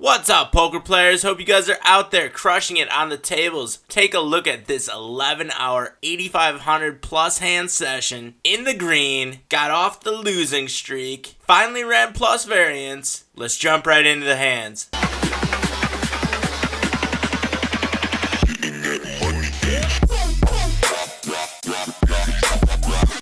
What's up, poker players? Hope you guys are out there crushing it on the tables. Take a look at this 11-hour, 8,500 plus hand session in the green. Got off the losing streak. Finally ran plus variance. Let's jump right into the hands.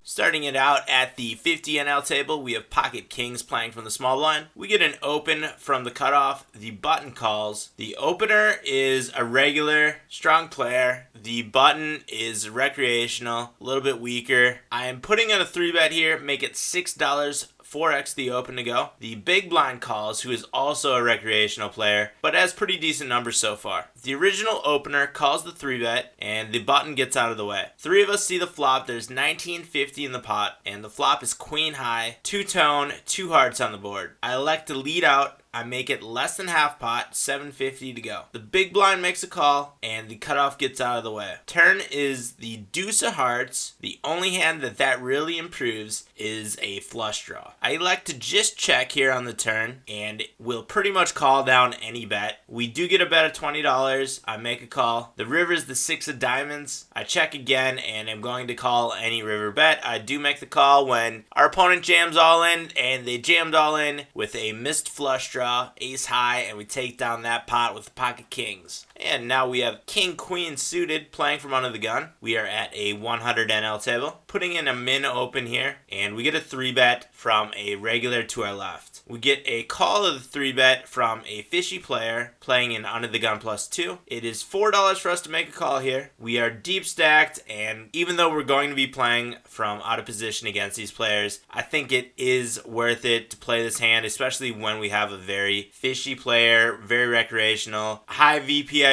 Starting it out at the 50 NL table, we have pocket kings playing from the small blind. We get an open from the cutoff. The button calls. The opener is a regular, strong player. The button is recreational, a little bit weaker. I am putting in a 3-bet here, make it $6. 4x the open to go. The big blind calls, who is also a recreational player, but has pretty decent numbers so far. The original opener calls the 3-bet, and the button gets out of the way. Three of us see the flop. There's 1950 in the pot, and the flop is queen high, two-tone, 2 hearts on the board. I elect to lead out. I make it less than half pot, 750 to go. The big blind makes a call, and the cutoff gets out of the way. Turn is the deuce of hearts. The only hand that really improves is a flush draw. I elect to just check here on the turn, and will pretty much call down any bet. We do get a bet of $20. I make a call. The river is the 6 of diamonds. I check again, and I'm going to call any river bet. I do make the call when our opponent jams all in, and they jammed all in with a missed flush draw. Ace high, and we take down that pot with the pocket kings. And now we have king queen suited playing from under the gun. We are at a 100 NL table, putting in a min open here, and we get a 3-bet from a regular to our left. We get a call of the 3-bet from a fishy player playing in under the gun +2. It is $4 for us to make a call here. We are deep stacked, and even though we're going to be playing from out of position against these players, I think it is worth it to play this hand, especially when we have a very fishy player, very recreational, high VPIP.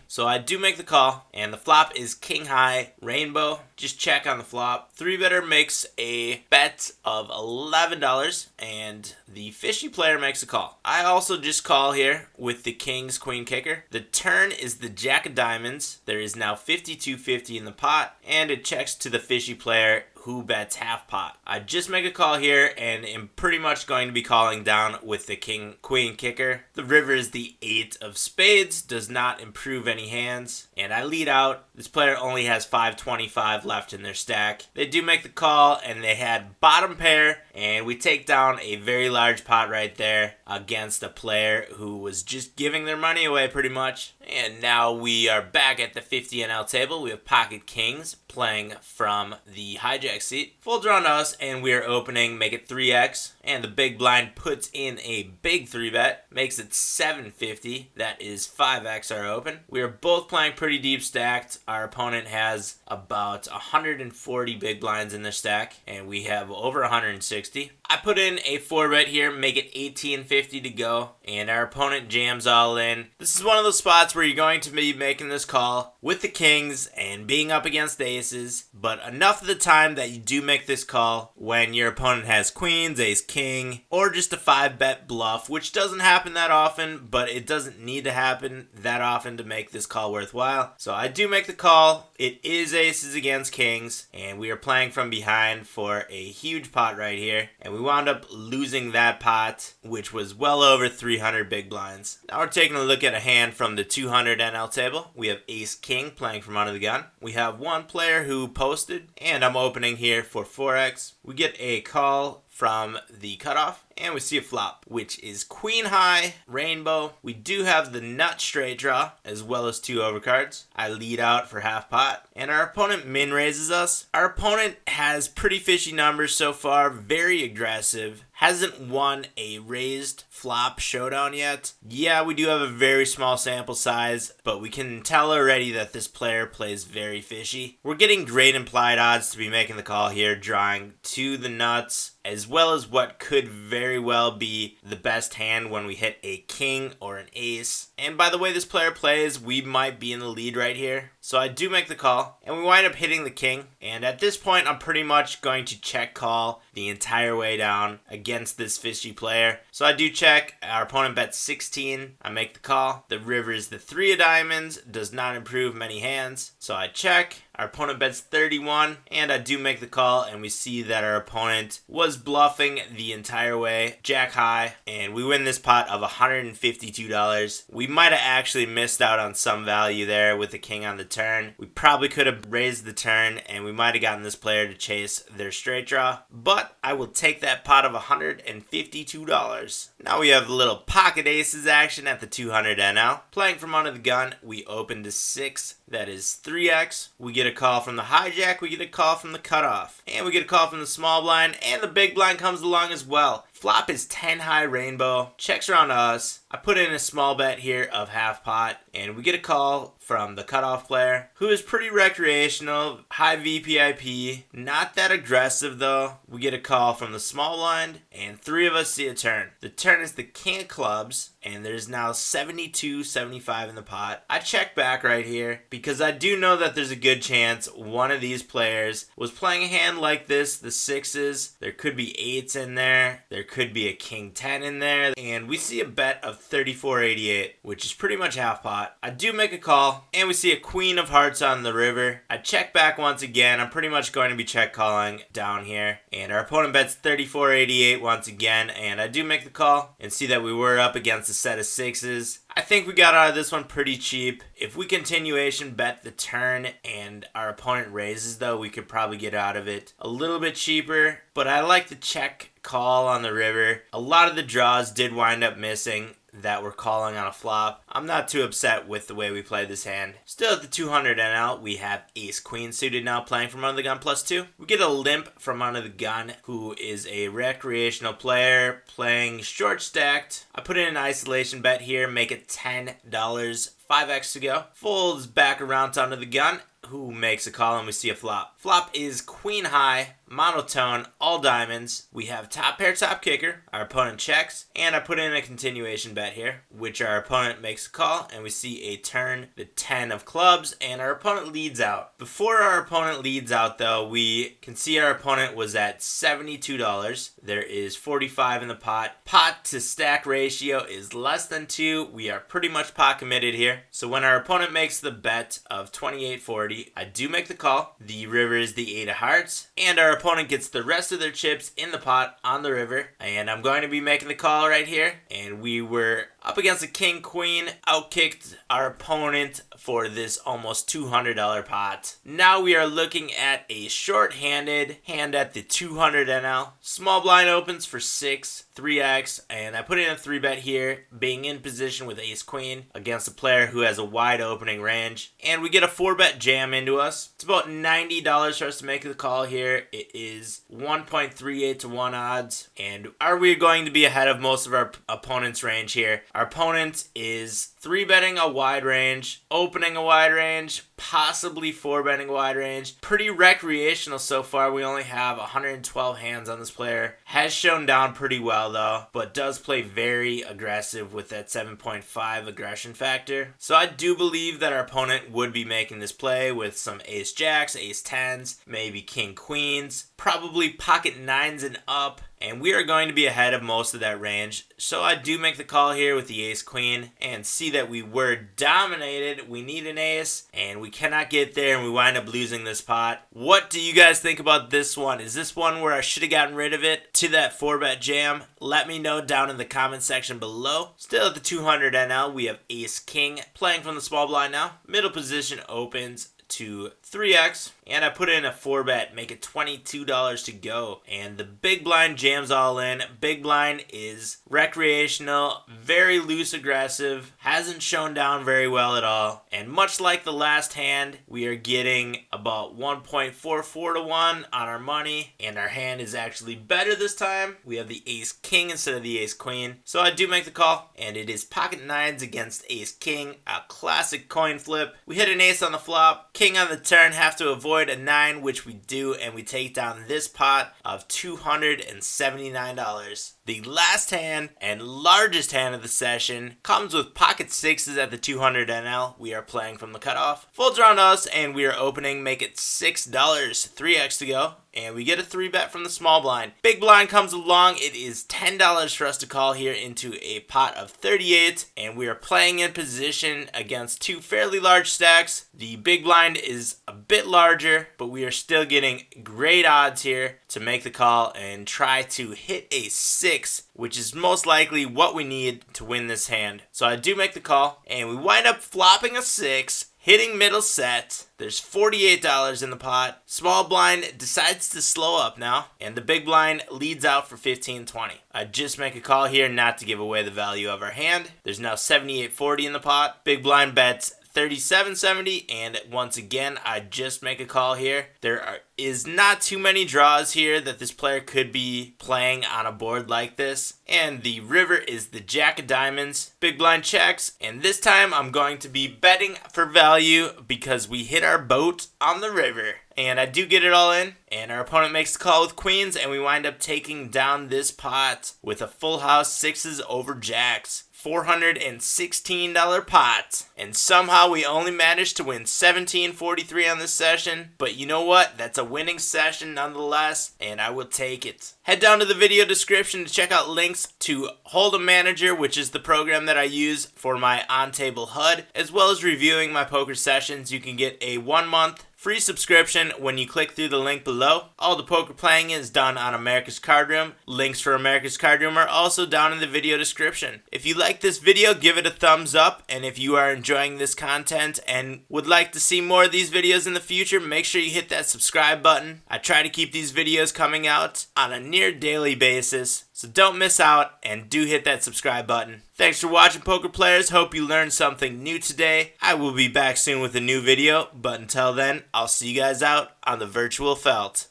So I do make the call, and the flop is king high, rainbow. Just check on the flop. 3-better makes a bet of $11, and the fishy player makes a call. I also just call here with the king's queen kicker. The turn is the jack of diamonds. There is now 52.50 in the pot, and it checks to the fishy player, who bets half pot. I just make a call here, and am pretty much going to be calling down with the king queen kicker. The river is the 8 of spades, does not improve any hands, and I lead out. This player only has 525 left in their stack. They do make the call, and they had bottom pair, and we take down a very large pot right there against a player who was just giving their money away pretty much. And now we are back at the 50 NL table. We have pocket kings playing from the hijack seat. Full draw to us, and we are opening, make it 3x, and the big blind puts in a big 3-bet, makes it 750. That is 5x our open. We are both playing pretty deep stacked. Our opponent has about 140 big blinds in their stack, and we have over 160. I put in a 4-bet here, make it 1850 to go, and our opponent jams all in. This is one of those spots where you're going to be making this call with the kings and being up against aces, but enough of the time that you do make this call when your opponent has queens, ace, king, or just a 5-bet bluff, which doesn't happen that often, but it doesn't need to happen that often to make this call worthwhile. So I do make the call. It is aces against kings, and we are playing from behind for a huge pot right here, and we wound up losing that pot, which was well over 300 big blinds. Now we're taking a look at a hand from the 200 NL table. We have ace king playing from under the gun. We have one player who posted, and I'm opening here for 4x. We get a call from the cutoff, and we see a flop, which is queen high, rainbow. We do have the nut straight draw, as well as 2 overcards. I lead out for half pot, and our opponent min raises us. Our opponent has pretty fishy numbers so far, very aggressive. Hasn't won a raised flop showdown yet. Yeah, we do have a very small sample size, but we can tell already that this player plays very fishy. We're getting great implied odds to be making the call here, drawing to the nuts, as well as what could very well be the best hand when we hit a king or an ace. And by the way this player plays, we might be in the lead right here. So I do make the call, and we wind up hitting the king. And at this point, I'm pretty much going to check call the entire way down against this fishy player. So I do check. Our opponent bets 16. I make the call. The river is the 3 of diamonds. Does not improve many hands. So I check. Our opponent bets 31, and I do make the call, and we see that our opponent was bluffing the entire way, jack high, and we win this pot of $152. We might have actually missed out on some value there with the king on the turn. We probably could have raised the turn, and we might have gotten this player to chase their straight draw, but I will take that pot of $152. Now we have a little pocket aces action at the 200 NL. Playing from under the gun, we open to 6. That is 3x. We get a call from the hijack, we get a call from the cutoff, and we get a call from the small blind, and the big blind comes along as well. Flop is 10 high rainbow, checks around to us. I put in a small bet here of half pot, and we get a call from the cutoff player, who is pretty recreational, high VPIP, not that aggressive though. We get a call from the small blind, and 3 of us see a turn. The turn is the king of clubs, and there's now 72-75 in the pot. I check back right here, because I do know that there's a good chance one of these players was playing a hand like this, the 6s. There could be 8s in there. There could be a king 10 in there, and we see a bet of 34.88, which is pretty much half pot. I do make a call, and we see a queen of hearts on the river. I check back once again. I'm pretty much going to be check calling down here, and our opponent bets 34.88 once again, and I do make the call and see that we were up against a set of 6s. I think we got out of this one pretty cheap. If we continuation bet the turn and our opponent raises though, we could probably get out of it a little bit cheaper, but I like the check call on the river. A lot of the draws did wind up missing that we're calling on a flop. I'm not too upset with the way we played this hand. Still at the 200 NL, we have ace queen suited now playing from under the gun +2. We get a limp from under the gun, who is a recreational player playing short stacked. I put in an isolation bet here, make it $10, 5x to go. Folds back around to under the gun, who makes a call, and we see a flop. Flop is queen high, monotone, all diamonds. We have top pair, top kicker. Our opponent checks, and I put in a continuation bet here, which our opponent makes a call, and we see a turn, the 10 of clubs, and our opponent leads out. Before our opponent leads out though, we can see our opponent was at $72. There is 45 in the pot. Pot to stack ratio is less than 2. We are pretty much pot committed here. So when our opponent makes the bet of 28.40, I do make the call. The river is the 8 of hearts, and our opponent gets the rest of their chips in the pot on the river, and I'm going to be making the call right here. And we were up against a king queen, outkicked our opponent for this almost $200 pot. Now we are looking at a short-handed hand at the 200 NL. Small blind opens for 6, 3x, and I put in a 3-bet here, being in position with ace queen against a player who has a wide opening range, and we get a 4-bet jam into us. It's about $90 for us to make the call here. It is 1.38 to 1 odds, and are we going to be ahead of most of our opponent's range here? Our opponent is 3-betting a wide range, opening a wide range, possibly 4-betting a wide range. Pretty recreational so far. We only have 112 hands on this player. Has shown down pretty well though, but does play very aggressive with that 7.5 aggression factor. So I do believe that our opponent would be making this play with some ace jacks, ace 10s, maybe king queens, probably pocket 9s and up. And we are going to be ahead of most of that range. So I do make the call here with the ace queen and see that we were dominated. We need an ace and we cannot get there, and we wind up losing this pot. What do you guys think about this one? Is this one where I should have gotten rid of it to that 4-bet jam? Let me know down in the comment section below. Still at the 200 NL, we have ace king playing from the small blind now. Middle position opens to 3x, and I put in a 4-bet, make it $22 to go, and the big blind jams all in. Big blind is recreational, very loose aggressive, hasn't shown down very well at all, and much like the last hand, we are getting about 1.44 to 1 on our money, and our hand is actually better this time. We have the ace king instead of the ace queen, so I do make the call, and it is pocket 9s against ace king, a classic coin flip. We hit an ace on the flop, king on the turn, have to avoid a 9, which we do, and we take down this pot of $279. The last hand and largest hand of the session comes with pocket sixes at the 200 NL. We are playing from the cutoff. Folds around us and we are opening, make it $6, 3x to go. And we get a 3-bet from the small blind. Big blind comes along. It is $10 for us to call here into a pot of 38. And we are playing in position against two fairly large stacks. The big blind is a bit larger, but we are still getting great odds here to make the call and try to hit a 6, which is most likely what we need to win this hand. So I do make the call, and we wind up flopping a 6. Hitting middle set, there's $48 in the pot. Small blind decides to slow up now, and the big blind leads out for 15-20. I just make a call here not to give away the value of our hand. There's now $78.40 in the pot. Big blind bets $37.70, and once again, I just make a call here. There is not too many draws here that this player could be playing on a board like this, and the river is the jack of diamonds. Big blind checks, and this time I'm going to be betting for value because we hit our boat on the river. And I do get it all in, and our opponent makes the call with queens, and we wind up taking down this pot with a full house sixes over jacks. $416 pot, and somehow we only managed to win $17.43 on this session, but you know what, that's a winning session nonetheless, and I will take it. Head down to the video description to check out links to Hold'em Manager, which is the program that I use for my on-table HUD, as well as reviewing my poker sessions. You can get a 1-month free subscription when you click through the link below. All the poker playing is done on America's Card Room. Links for America's Card Room are also down in the video description. If you like this video, give it a thumbs up, and if you are enjoying this content and would like to see more of these videos in the future, make sure you hit that subscribe button. I try to keep these videos coming out on a near daily basis, so don't miss out and do hit that subscribe button. Thanks for watching, poker players. Hope you learned something new today. I will be back soon with a new video, but until then, I'll see you guys out on the virtual felt.